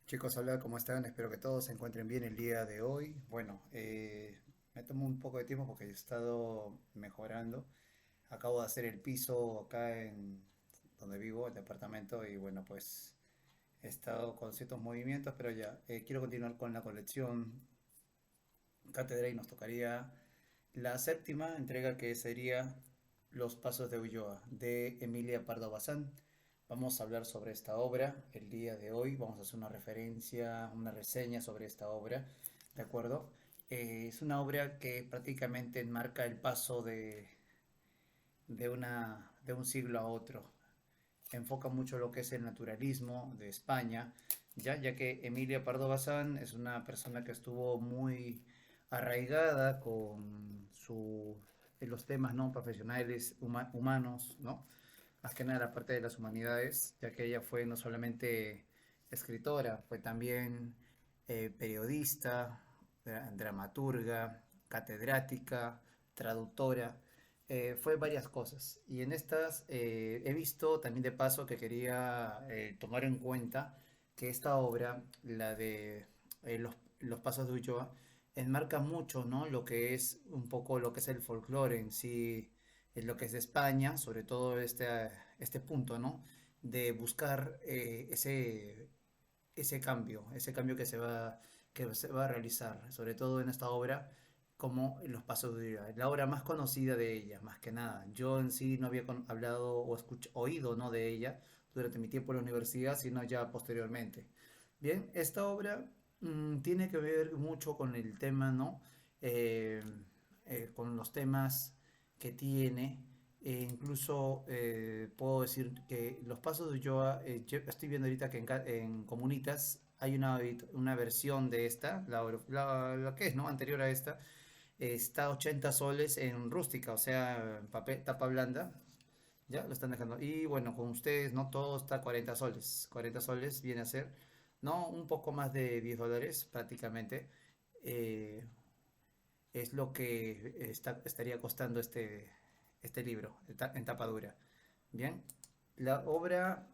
Chicos, hola, ¿cómo están? Espero que todos se encuentren bien el día de hoy. Bueno, me tomo un poco de tiempo porque he estado mejorando. Acabo de hacer el piso acá en donde vivo, el departamento, y bueno, pues he estado con ciertos movimientos, pero ya quiero continuar con la colección Cátedra y nos tocaría la séptima entrega que sería Los Pasos de Ulloa de Emilia Pardo Bazán. Vamos a hablar sobre esta obra el día de hoy. Vamos a hacer una referencia, una reseña sobre esta obra, ¿de acuerdo? Es una obra que prácticamente enmarca el paso de un siglo a otro. Enfoca mucho lo que es el naturalismo de España, ya que Emilia Pardo Bazán es una persona que estuvo muy arraigada con los temas no profesionales humanos, ¿no? Más que nada la parte de las humanidades, ya que ella fue no solamente escritora, fue también periodista, dramaturga, catedrática, traductora, fue varias cosas. Y en estas he visto también de paso que quería tomar en cuenta que esta obra, la de los Pasos de Ulloa, enmarca mucho, ¿no? Lo que es un poco lo que es el folclore en sí, en lo que es de España, sobre todo este punto, ¿no? De buscar ese cambio que se va a realizar, sobre todo en esta obra, como Los Pasos de Dios, la obra más conocida de ella, más que nada. Yo en sí no había hablado o oído, ¿no? de ella durante mi tiempo en la universidad, sino ya posteriormente. Bien, esta obra tiene que ver mucho con el tema, ¿no? Eh, con los temas que tiene. Incluso puedo decir que los pasos de Ulloa, yo estoy viendo ahorita que en Comunitas hay una versión de esta, la que es, ¿no? Anterior a esta, está a 80 soles en rústica, o sea, en papel, tapa blanda, ya lo están dejando. Y bueno, con ustedes, ¿no? Todo está a 40 soles. 40 soles viene a ser, ¿no? Un poco más de $10 prácticamente. Eh, es lo que estaría costando este libro en tapa dura. Bien, la obra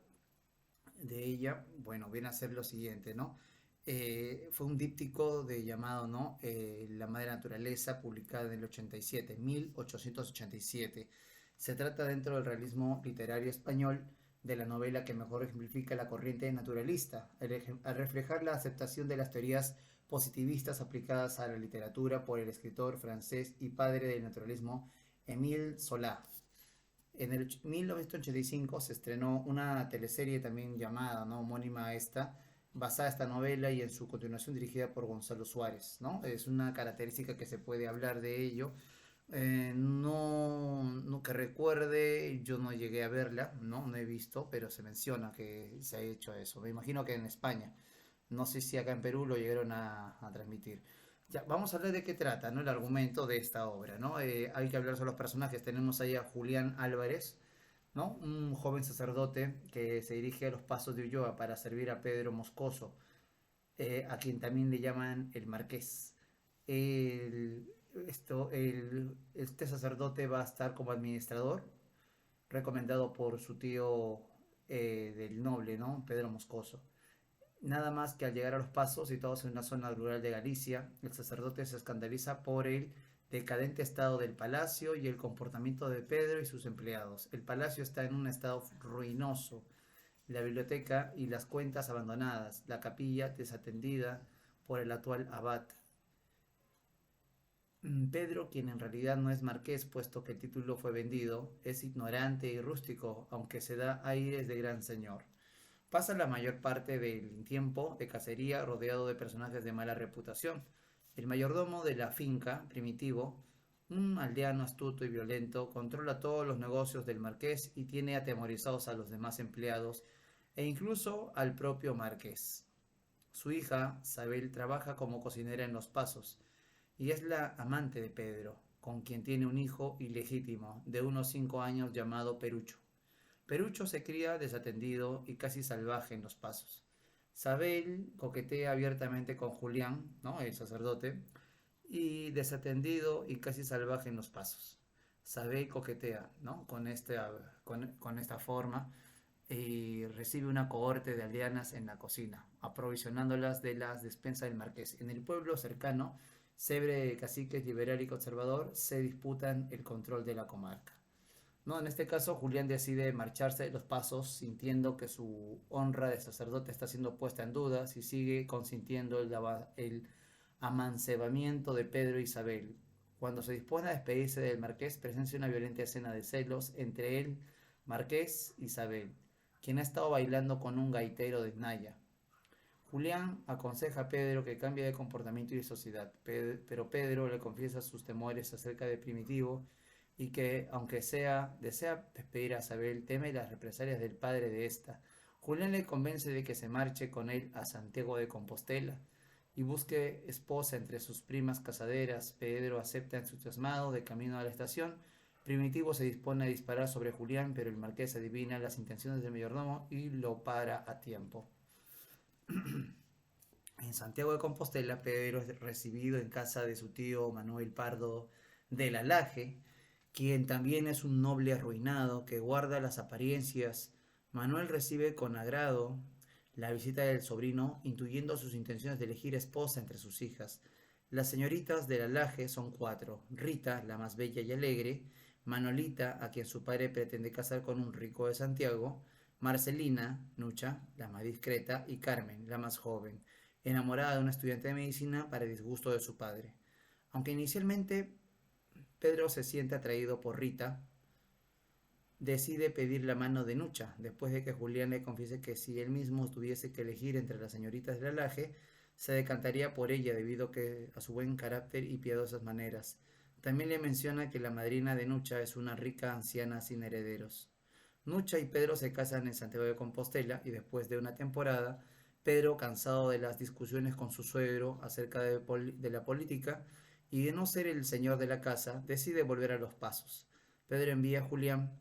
de ella, bueno, viene a ser lo siguiente, ¿no? Fue un díptico de llamado, ¿no? La Madre Naturaleza, publicada en el 87, 1887. Se trata dentro del realismo literario español de la novela que mejor ejemplifica la corriente naturalista, al reflejar la aceptación de las teorías positivistas aplicadas a la literatura por el escritor francés y padre del naturalismo Émile Zola. En el 1985 se estrenó una teleserie también llamada, ¿no? homónima a esta, basada en esta novela y en su continuación dirigida por Gonzalo Suárez, ¿no? Es una característica que se puede hablar de ello. No que recuerde, yo no llegué a verla, ¿no? No he visto, pero se menciona que se ha hecho eso. Me imagino que en España. No sé si acá en Perú lo llegaron a transmitir. Ya, vamos a hablar de qué trata, ¿no? El argumento de esta obra, ¿no? Hay que hablar sobre los personajes. Tenemos ahí a Julián Álvarez, ¿no? Un joven sacerdote que se dirige a los pasos de Ulloa para servir a Pedro Moscoso, a quien también le llaman el Marqués. El- este sacerdote va a estar como administrador, recomendado por su tío del noble, ¿no? Pedro Moscoso. Nada más que al llegar a los pasos, situados en una zona rural de Galicia, el sacerdote se escandaliza por el decadente estado del palacio y el comportamiento de Pedro y sus empleados. El palacio está en un estado ruinoso, la biblioteca y las cuentas abandonadas, la capilla desatendida por el actual abad. Pedro, quien en realidad no es marqués puesto que el título fue vendido, es ignorante y rústico, aunque se da aires de gran señor. Pasa la mayor parte del tiempo de cacería rodeado de personajes de mala reputación. El mayordomo de la finca, Primitivo, un aldeano astuto y violento, controla todos los negocios del marqués y tiene atemorizados a los demás empleados e incluso al propio marqués. Su hija, Sabel, trabaja como cocinera en Los Pasos y es la amante de Pedro, con quien tiene un hijo ilegítimo de unos 5 años llamado Perucho. Perucho se cría desatendido y casi salvaje en Los Pasos. Sabel coquetea abiertamente con Julián, ¿no? el sacerdote, y desatendido y casi salvaje en Los Pasos. Sabel coquetea, ¿no? con esta forma. y recibe una cohorte de aldeanas en la cocina, aprovisionándolas de las despensas del marqués. En el pueblo cercano, Cebre, caciques liberal y conservador se disputan el control de la comarca. ¿No? En este caso, Julián decide marcharse de los pasos, sintiendo que su honra de sacerdote está siendo puesta en duda si sigue consintiendo el amancebamiento de Pedro e Isabel. Cuando se dispone a despedirse del marqués, presencia una violenta escena de celos entre el marqués e Isabel, quien ha estado bailando con un gaitero de Naya. Julián aconseja a Pedro que cambie de comportamiento y de sociedad, pero Pedro le confiesa sus temores acerca de Primitivo y que, aunque desea despedir a Isabel, teme las represalias del padre de esta. Julián le convence de que se marche con él a Santiago de Compostela y busque esposa entre sus primas casaderas. Pedro acepta entusiasmado. De camino a la estación, Primitivo se dispone a disparar sobre Julián, pero el marqués adivina las intenciones del mayordomo y lo para a tiempo. En Santiago de Compostela, Pedro es recibido en casa de su tío Manuel Pardo de la Laje, quien también es un noble arruinado que guarda las apariencias. Manuel recibe con agrado la visita del sobrino, intuyendo sus intenciones de elegir esposa entre sus hijas. Las señoritas de la Laje son 4: Rita, la más bella y alegre; Manolita, a quien su padre pretende casar con un rico de Santiago; Marcelina, Nucha, la más discreta; y Carmen, la más joven, enamorada de un estudiante de medicina para disgusto de su padre. Aunque inicialmente Pedro se siente atraído por Rita, decide pedir la mano de Nucha, después de que Julián le confiese que si él mismo tuviese que elegir entre las señoritas de la Laje, se decantaría por ella debido a su buen carácter y piadosas maneras. También le menciona que la madrina de Nucha es una rica anciana sin herederos. Nucha y Pedro se casan en Santiago de Compostela y después de una temporada, Pedro, cansado de las discusiones con su suegro acerca de la política y de no ser el señor de la casa, decide volver a los pasos. Pedro envía a Julián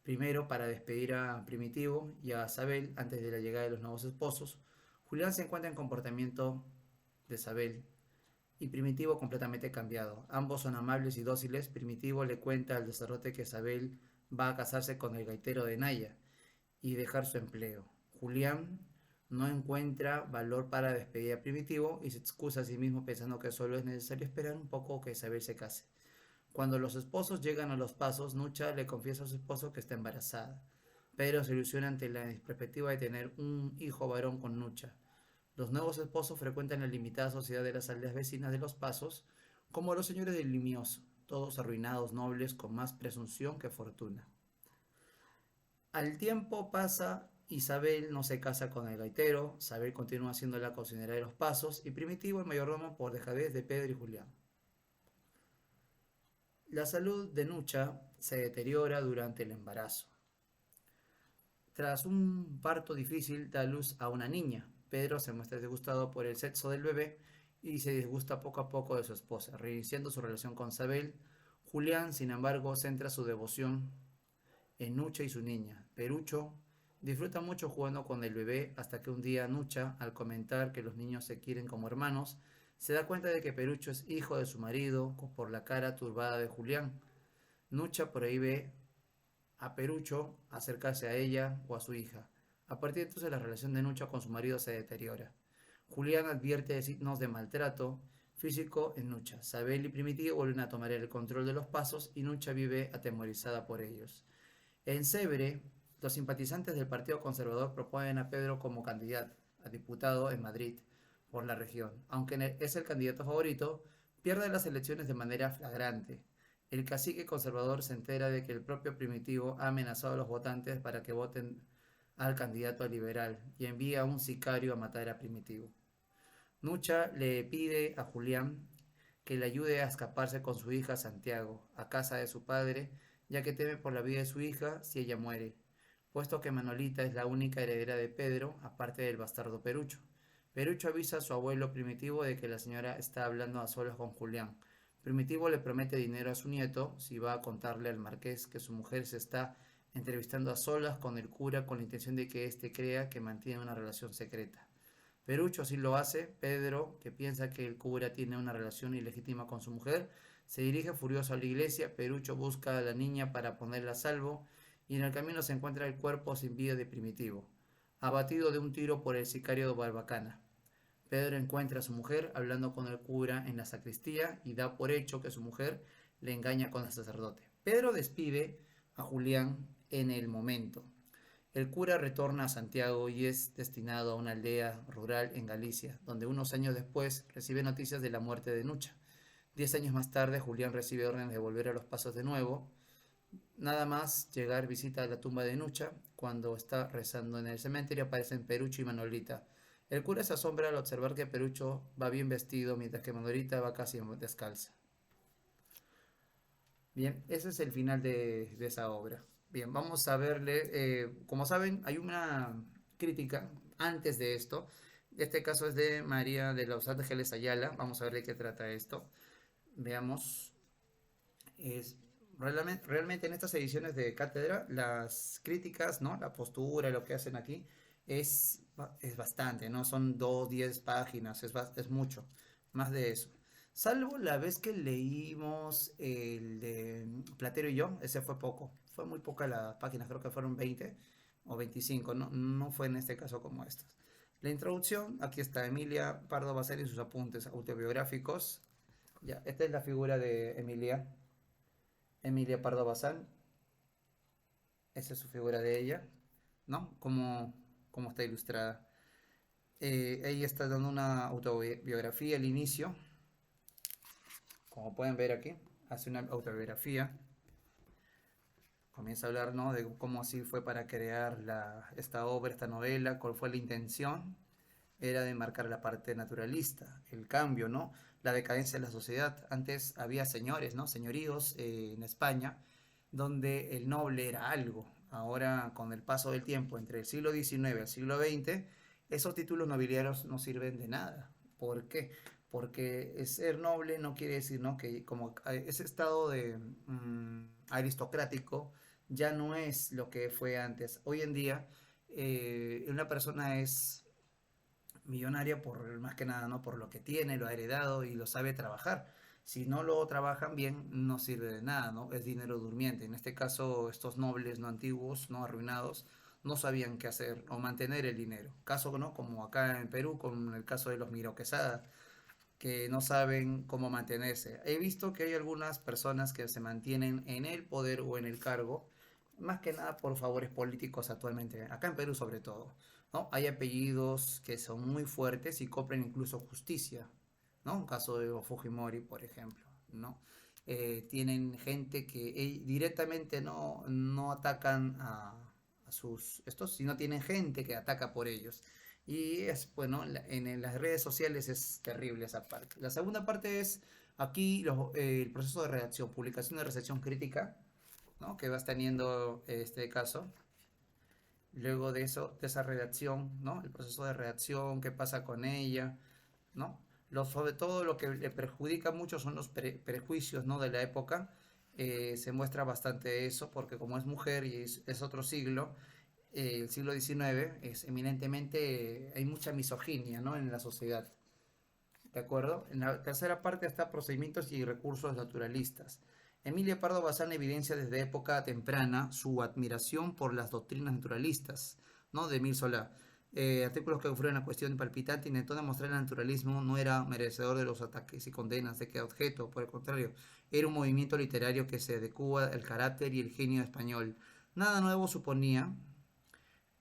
primero para despedir a Primitivo y a Isabel antes de la llegada de los nuevos esposos. Julián se encuentra en comportamiento de Isabel y Primitivo completamente cambiado. Ambos son amables y dóciles. Primitivo le cuenta al sacerdote que Isabel va a casarse con el gaitero de Naya y dejar su empleo. Julián no encuentra valor para despedir a Primitivo y se excusa a sí mismo pensando que solo es necesario esperar un poco que Isabel se case. Cuando los esposos llegan a los pasos, Nucha le confiesa a su esposo que está embarazada. Pedro se ilusiona ante la perspectiva de tener un hijo varón con Nucha. Los nuevos esposos frecuentan la limitada sociedad de las aldeas vecinas de los pasos, como los señores del Limioso, todos arruinados nobles con más presunción que fortuna. Al tiempo pasa, Isabel no se casa con el gaitero, Isabel continúa siendo la cocinera de los pasos y Primitivo el mayordomo por dejadez de Pedro y Julián. La salud de Nucha se deteriora durante el embarazo. Tras un parto difícil, da luz a una niña. Pedro se muestra disgustado por el sexo del bebé y se disgusta poco a poco de su esposa, reiniciando su relación con Isabel. Julián, sin embargo, centra su devoción en Nucha y su niña. Perucho disfruta mucho jugando con el bebé hasta que un día Nucha, al comentar que los niños se quieren como hermanos, se da cuenta de que Perucho es hijo de su marido por la cara turbada de Julián. Nucha prohíbe a Perucho acercarse a ella o a su hija. A partir de entonces la relación de Nucha con su marido se deteriora. Julián advierte de signos de maltrato físico en Nucha. Isabel y Primitivo vuelven a tomar el control de los pasos y Nucha vive atemorizada por ellos. En Cebre, los simpatizantes del Partido Conservador proponen a Pedro como candidato a diputado en Madrid por la región. Aunque es el candidato favorito, pierde las elecciones de manera flagrante. El cacique conservador se entera de que el propio Primitivo ha amenazado a los votantes para que voten al candidato liberal y envía a un sicario a matar a Primitivo. Nucha le pide a Julián que le ayude a escaparse con su hija Santiago, a casa de su padre, ya que teme por la vida de su hija si ella muere, puesto que Manolita es la única heredera de Pedro, aparte del bastardo Perucho. Perucho avisa a su abuelo Primitivo de que la señora está hablando a solas con Julián. Primitivo le promete dinero a su nieto si va a contarle al marqués que su mujer se está entrevistando a solas con el cura con la intención de que éste crea que mantiene una relación secreta. Perucho así lo hace. Pedro, que piensa que el cura tiene una relación ilegítima con su mujer, se dirige furioso a la iglesia. Perucho busca a la niña para ponerla a salvo y en el camino se encuentra el cuerpo sin vida de Primitivo, abatido de un tiro por el sicario de Barbacana. Pedro encuentra a su mujer hablando con el cura en la sacristía y da por hecho que su mujer le engaña con el sacerdote. Pedro despide a Julián en el momento. El cura retorna a Santiago y es destinado a una aldea rural en Galicia, donde unos años después recibe noticias de la muerte de Nucha. 10 años más tarde, Julián recibe órdenes de volver a los pasos de nuevo. Nada más llegar visita a la tumba de Nucha. Cuando está rezando en el cementerio aparecen Perucho y Manolita. El cura se asombra al observar que Perucho va bien vestido mientras que Manolita va casi descalza. Bien, ese es el final de esa obra. Bien, vamos a verle. Como saben, hay una crítica antes de esto. Este caso es de María de los Ángeles Ayala. Vamos a ver de qué trata esto. Veamos. Es, realmente en estas ediciones de cátedra, las críticas, ¿no? La postura, lo que hacen aquí, es bastante, ¿no? Son 2, 10 páginas, es mucho, más de eso. Salvo la vez que leímos el de Platero y yo, ese fue poco, fue muy poca las páginas, creo que fueron 20 o 25, no, no fue en este caso como estas. La introducción, aquí está Emilia Pardo Bazán y sus apuntes autobiográficos. Ya, esta es la figura de Emilia Pardo Bazán, esa es su figura de ella, ¿no? Como está ilustrada. Ella está dando una autobiografía al inicio, como pueden ver aquí, hace una autobiografía, comienza a hablar, ¿no? De cómo así fue para crear esta obra, esta novela, cuál fue la intención, era de marcar la parte naturalista, el cambio, ¿no? La decadencia de la sociedad. Antes había señores, ¿no? Señoríos en España, donde el noble era algo. Ahora, con el paso del tiempo, entre el siglo XIX al siglo XX, esos títulos nobiliarios no sirven de nada. ¿Por qué? Porque ser noble no quiere decir, ¿no? Que como ese estado de aristocrático ya no es lo que fue antes. Hoy en día, una persona es millonaria por más que nada, ¿no? Por lo que tiene, lo ha heredado y lo sabe trabajar. Si no lo trabajan bien, no sirve de nada, ¿no? Es dinero durmiente. En este caso, estos nobles no antiguos, no arruinados, no sabían qué hacer o mantener el dinero. Caso, ¿no? Como acá en Perú, con el caso de los Miro Quesada, que no saben cómo mantenerse. He visto que hay algunas personas que se mantienen en el poder o en el cargo, más que nada por favores políticos actualmente, acá en Perú sobre todo, ¿no? Hay apellidos que son muy fuertes y cobran incluso justicia, ¿no? Un caso de Fujimori, por ejemplo, ¿no? Tienen gente que directamente no atacan a estos, sino tienen gente que ataca por ellos. Y es, bueno, en las redes sociales es terrible esa parte. La segunda parte es aquí el proceso de redacción, publicación de recepción crítica, ¿no? Que vas teniendo este caso. Luego de eso, de esa redacción, ¿no? El proceso de redacción, qué pasa con ella, ¿no? Sobre todo lo que le perjudica mucho son los prejuicios, ¿no? De la época. Se muestra bastante eso porque como es mujer y es otro siglo, el siglo XIX, es eminentemente, hay mucha misoginia, ¿no? En la sociedad. ¿De acuerdo? En la tercera parte está procedimientos y recursos naturalistas. Emilia Pardo Bazán evidencia desde época temprana su admiración por las doctrinas naturalistas, ¿no? De Emile Solá. Artículos que fueron una cuestión palpitante intentó demostrar que el naturalismo no era merecedor de los ataques y condenas de cada objeto, por el contrario, era un movimiento literario que se adecua al carácter y el genio español. Nada nuevo suponía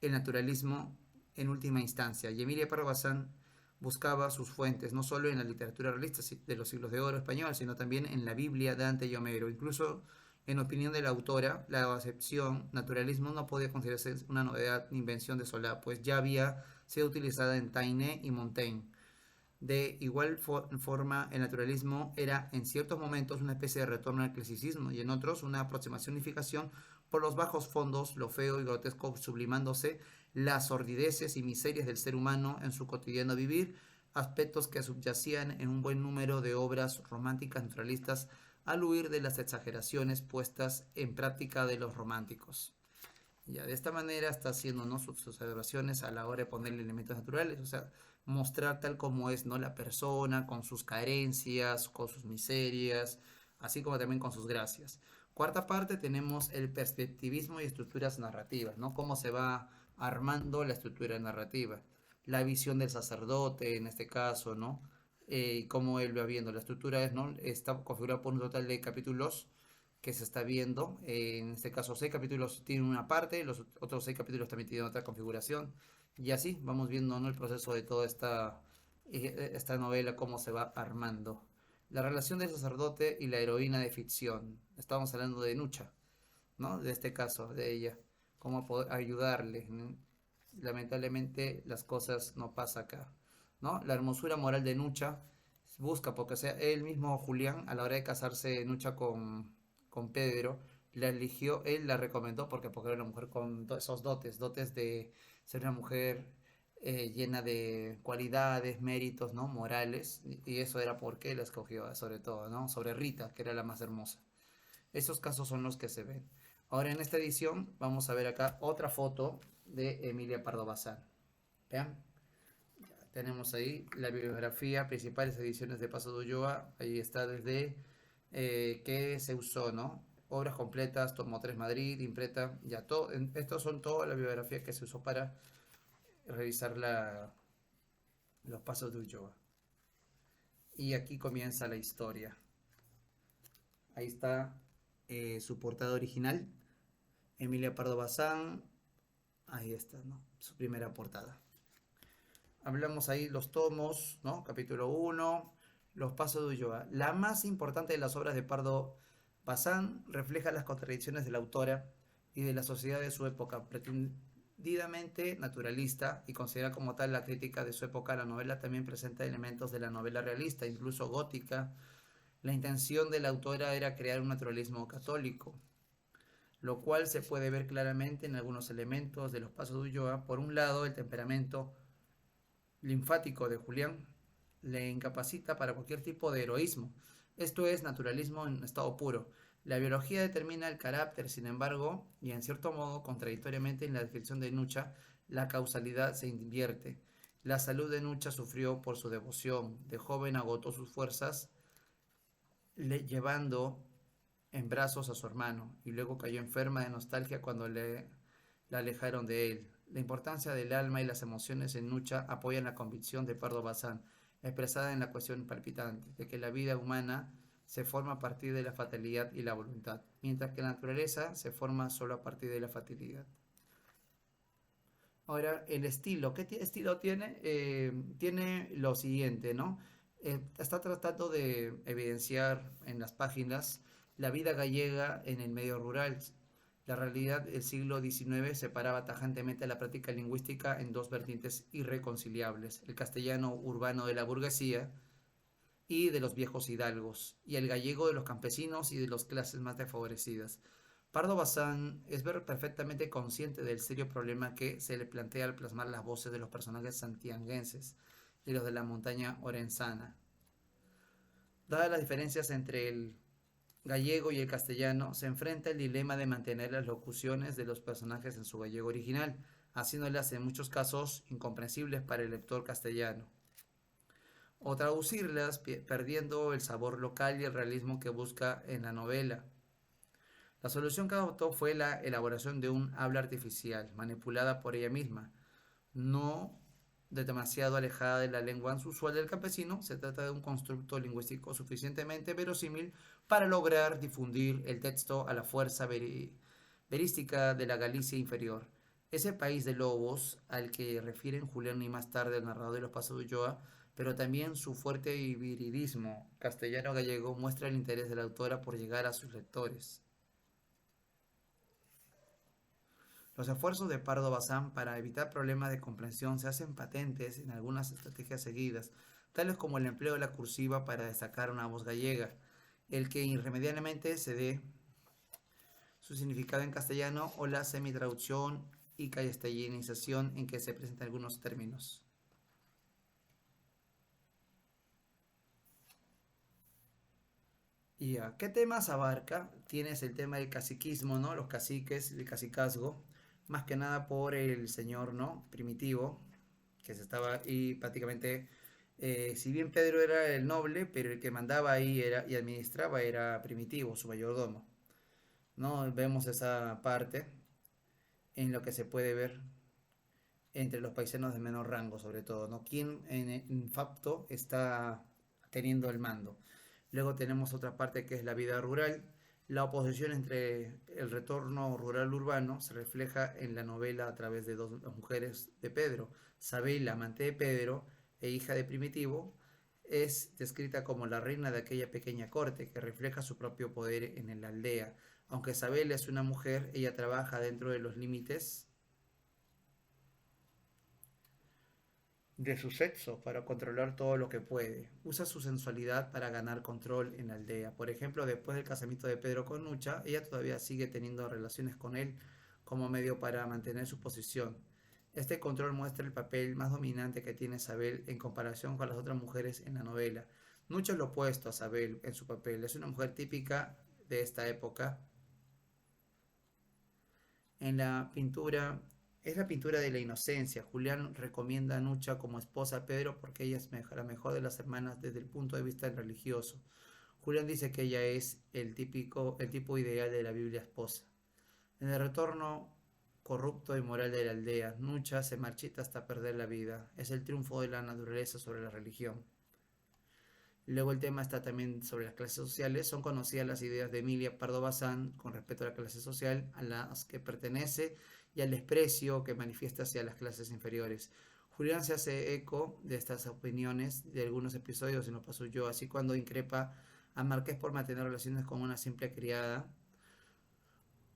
el naturalismo en última instancia, y Emilia Pardo Bazán buscaba sus fuentes no solo en la literatura realista de los siglos de oro español, sino también en la Biblia, Dante y Homero. Incluso, en opinión de la autora, la acepción naturalismo no podía considerarse una novedad ni invención de Solá, pues ya había sido utilizada en Taine y Montaigne. De igual forma, el naturalismo era en ciertos momentos una especie de retorno al clasicismo y en otros una aproximación unificación por los bajos fondos, lo feo y grotesco sublimándose las sordideces y miserias del ser humano en su cotidiano vivir, aspectos que subyacían en un buen número de obras románticas naturalistas al huir de las exageraciones puestas en práctica de los románticos. Ya, de esta manera está haciendo, ¿no? sus observaciones a la hora de ponerle elementos naturales, o sea, mostrar tal como es, ¿no? La persona, con sus carencias, con sus miserias, así como también con sus gracias. Cuarta parte tenemos el perspectivismo y estructuras narrativas, ¿no? Cómo se va armando la estructura narrativa. La visión del sacerdote, en este caso, ¿no? Cómo él va viendo. La estructura es, ¿no? Está configurada por un total de capítulos que se está viendo. En este caso, 6 capítulos tienen una parte, los otros 6 capítulos también tienen otra configuración. Y así vamos viendo, ¿no? El proceso de toda esta novela, cómo se va armando. La relación del sacerdote y la heroína de ficción. Estábamos hablando de Nucha, ¿no? De este caso, de ella. Cómo poder ayudarle, ¿no? Lamentablemente las cosas no pasan acá, ¿no? La hermosura moral de Nucha busca, porque o sea, él mismo, Julián, a la hora de casarse Nucha con Pedro, la eligió, él la recomendó porque era una mujer con esos dotes de ser una mujer llena de cualidades, méritos, ¿no? Morales, y eso era porque la escogió, sobre todo, ¿no? Sobre Rita, que era la más hermosa. Esos casos son los que se ven. Ahora en esta edición vamos a ver acá otra foto de Emilia Pardo Bazán. Vean, tenemos ahí la bibliografía, principales ediciones de Paso de Ulloa. Ahí está desde que se usó, ¿no? Obras completas, tomo 3 Madrid, impreta, ya todo. Estos son toda la bibliografía que se usó para revisar los Pasos de Ulloa. Y aquí comienza la historia. Ahí está su portada original, Emilia Pardo Bazán. Ahí está, ¿no? Su primera portada. Hablamos ahí los tomos, ¿no? Capítulo 1, Los Pasos de Ulloa. La más importante de las obras de Pardo Bazán refleja las contradicciones de la autora y de la sociedad de su época, pretendidamente naturalista y considera como tal la crítica de su época. La novela también presenta elementos de la novela realista, incluso gótica. La intención de la autora era crear un naturalismo católico, lo cual se puede ver claramente en algunos elementos de Los Pasos de Ulloa. Por un lado, el temperamento linfático de Julián le incapacita para cualquier tipo de heroísmo. Esto es naturalismo en estado puro. La biología determina el carácter, sin embargo, y en cierto modo, contradictoriamente en la descripción de Nucha, la causalidad se invierte. La salud de Nucha sufrió por su devoción. De joven agotó sus fuerzas, llevando en brazos a su hermano, y luego cayó enferma de nostalgia cuando la alejaron de él. La importancia del alma y las emociones en Nucha apoyan la convicción de Pardo Bazán, expresada en la cuestión palpitante, de que la vida humana se forma a partir de la fatalidad y la voluntad, mientras que la naturaleza se forma solo a partir de la fatalidad. Ahora, el estilo, ¿qué estilo tiene? Tiene lo siguiente, ¿no? Está tratando de evidenciar en las páginas la vida gallega en el medio rural. La realidad del siglo XIX separaba tajantemente la práctica lingüística en dos vertientes irreconciliables: el castellano urbano de la burguesía y de los viejos hidalgos, y el gallego de los campesinos y de las clases más desfavorecidas. Pardo Bazán es perfectamente consciente del serio problema que se le plantea al plasmar las voces de los personajes santiaguenses y los de la montaña orensana. Dadas las diferencias entre el gallego y el castellano, se enfrenta el dilema de mantener las locuciones de los personajes en su gallego original, haciéndolas en muchos casos incomprensibles para el lector castellano, o traducirlas perdiendo el sabor local y el realismo que busca en la novela. La solución que adoptó fue la elaboración de un habla artificial, manipulada por ella misma, no demasiado alejada de la lengua usual del campesino. Se trata de un constructo lingüístico suficientemente verosímil para lograr difundir el texto a la fuerza verística de la Galicia inferior. Ese país de lobos al que refieren Julián y más tarde el narrador de Los Pasos de Ulloa, pero también su fuerte hibridismo castellano-gallego, muestra el interés de la autora por llegar a sus lectores. Los esfuerzos de Pardo Bazán para evitar problemas de comprensión se hacen patentes en algunas estrategias seguidas, tales como el empleo de la cursiva para destacar una voz gallega, el que irremediablemente se dé su significado en castellano, o la semitraducción y castellanización en que se presentan algunos términos. ¿Y qué temas abarca? Tienes el tema del caciquismo, ¿no? Los caciques, el cacicazgo, más que nada por el señor, ¿no? Primitivo, que se estaba ahí prácticamente, si bien Pedro era el noble, pero el que mandaba ahí era, y administraba era Primitivo, su mayordomo. ¿no? Vemos esa parte en lo que se puede ver entre los paisanos de menor rango, sobre todo, ¿no? ¿Quién en facto está teniendo el mando? Luego tenemos otra parte que es la vida rural. La oposición entre el retorno rural-urbano se refleja en la novela a través de dos mujeres de Pedro. Sabel, la amante de Pedro e hija de Primitivo, es descrita como la reina de aquella pequeña corte que refleja su propio poder en la aldea. Aunque Sabel es una mujer, ella trabaja dentro de los límites de su sexo para controlar todo lo que puede. Usa su sensualidad para ganar control en la aldea. Por ejemplo, después del casamiento de Pedro con Nucha, ella todavía sigue teniendo relaciones con él como medio para mantener su posición. Este control muestra el papel más dominante que tiene Isabel en comparación con las otras mujeres en la novela. Nucha es lo opuesto a Isabel en su papel. Es una mujer típica de esta época. En la pintura es la pintura de la inocencia. Julián recomienda a Nucha como esposa a Pedro porque ella es la mejor de las hermanas desde el punto de vista religioso. Julián dice que ella es el tipo ideal de la Biblia esposa. En el retorno corrupto y moral de la aldea, Nucha se marchita hasta perder la vida. Es el triunfo de la naturaleza sobre la religión. Luego el tema está también sobre las clases sociales. Son conocidas las ideas de Emilia Pardo Bazán con respecto a la clase social a las que pertenece y al desprecio que manifiesta hacia las clases inferiores. Julián se hace eco de estas opiniones de algunos episodios en Lo Paso Yo, así cuando increpa a Marqués por mantener relaciones con una simple criada,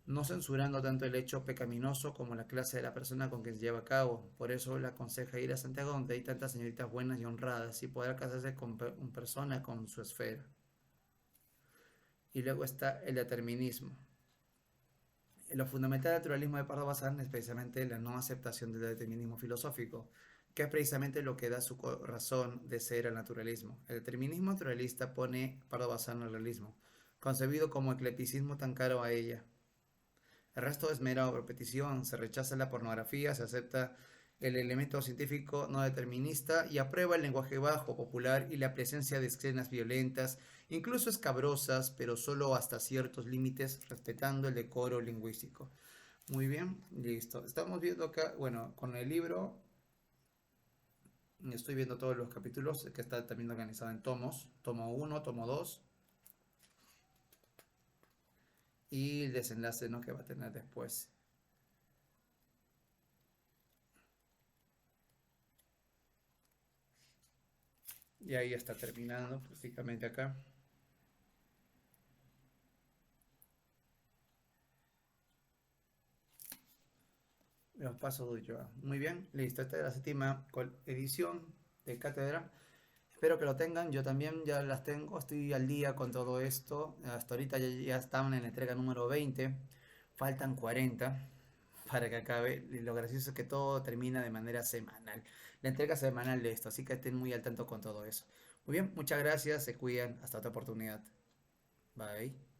no censurando tanto el hecho pecaminoso como la clase de la persona con quien se lleva a cabo. Por eso le aconseja ir a Santiago donde hay tantas señoritas buenas y honradas y poder casarse con una persona con su esfera. Y luego está el determinismo. Lo fundamental del naturalismo de Pardo Bazán es precisamente la no aceptación del determinismo filosófico, que es precisamente lo que da su razón de ser al naturalismo. El determinismo naturalista pone Pardo Bazán al realismo, concebido como eclecticismo tan caro a ella. El resto es mera repetición, se rechaza la pornografía, se acepta el elemento científico no determinista y aprueba el lenguaje bajo, popular y la presencia de escenas violentas, incluso escabrosas, pero solo hasta ciertos límites, respetando el decoro lingüístico. Muy bien, listo. Estamos viendo acá, bueno, con el libro, estoy viendo todos los capítulos, que está también organizado en tomos, tomo 1, tomo 2, y el desenlace, ¿no?, que va a tener después. Y ahí está terminando prácticamente acá. Los pasos de yoga. Muy bien, listo. Esta es la séptima edición de Cátedra. Espero que lo tengan. Yo también ya las tengo. Estoy al día con todo esto. Hasta ahorita ya estaban en la entrega número 20. Faltan 40 para que acabe. Y lo gracioso es que todo termina de manera semanal. La entrega semanal de esto. Así que estén muy al tanto con todo eso. Muy bien, muchas gracias. Se cuidan. Hasta otra oportunidad. Bye.